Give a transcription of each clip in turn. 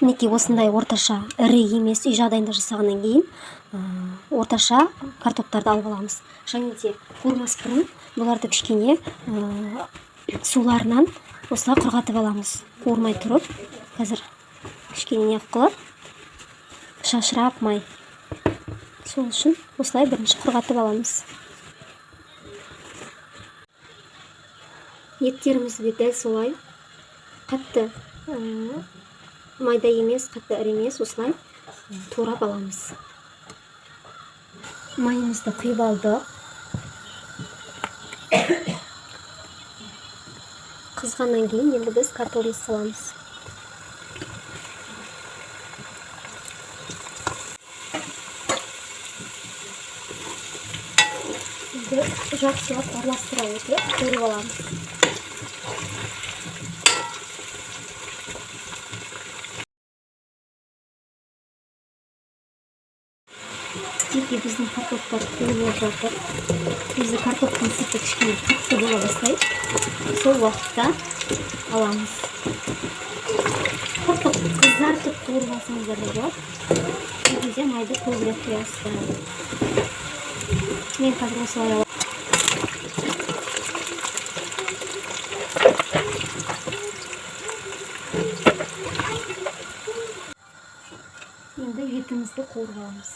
мінекей осындай орташа ірі емес үй жағдайында жасағаннан кейін орташа картоптарды алып аламыз. Және де қуырмас бұрын бұларды кішкене суларынан осылай құрғатып аламыз. Қуырмай тұрып, қазір кішкене не қылып, шашырап май. Сол үшін осылай бірінші құрғатып аламыз. Еттерімізді де дәл солай қатты майда емес, қатты ірі емес, осылай турап аламыз. Майымызды құйып алдық. Қызғаннан кейін енді біз картопты саламыз. Жақсылап араластыра отырып қуырып аламыз. Мінекей біздің картоптар қуырылып жатыр. Бізді картоптың сүті кішкене қатты бола бастайды. Сол уақытта аламыз. Картоп қызартып қуырып алсаңыздар да болады. Бұл кезде майды көбірек құясыздар. Мен қазір осылай аламын. Енді етімізді қуырып аламыз.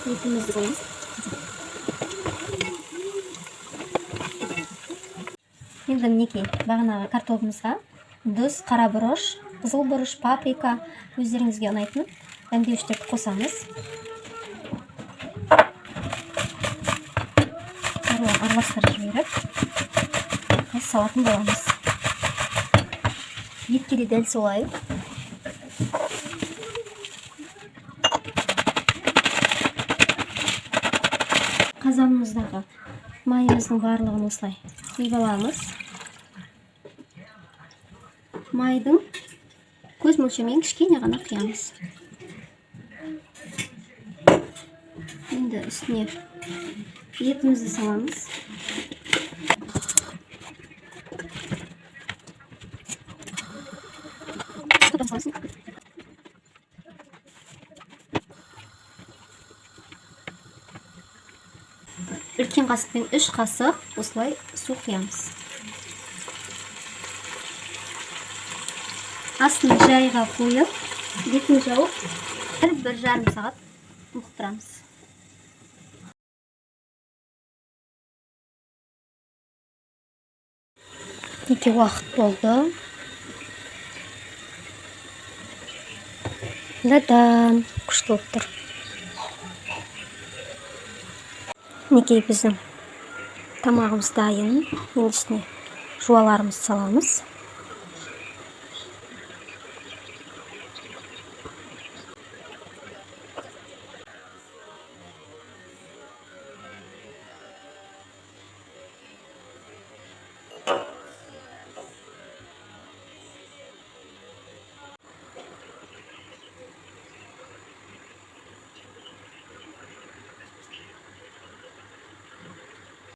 Етімізді қоямыз. Енді мінекей бағанағы картопымызға тұз, қара бұрыш, қызыл бұрыш, паприка, өздеріңізге ұнайтын дәмдеуіштерді қосамыз. Араластырып жіберіп салатын боламыз. Етке де дәл солай. Қазанымыздағы майымыздың барлығын осылай құйып аламыз. Майдың көз мөлшерімен кішкене ғана құямыз. Енді үстіне етімізді саламыз. Үлкен қасықпен 3 қасық осылай су құямыз. Астын жайға қойып, бетін жауып, 1-1,5 сағат бұқтырамыз. Неке уақыт болды. Дадан, күшті болып тұр. Неке біздің тамағымыз дайын. Енді үстіне жуаларымызды саламыз.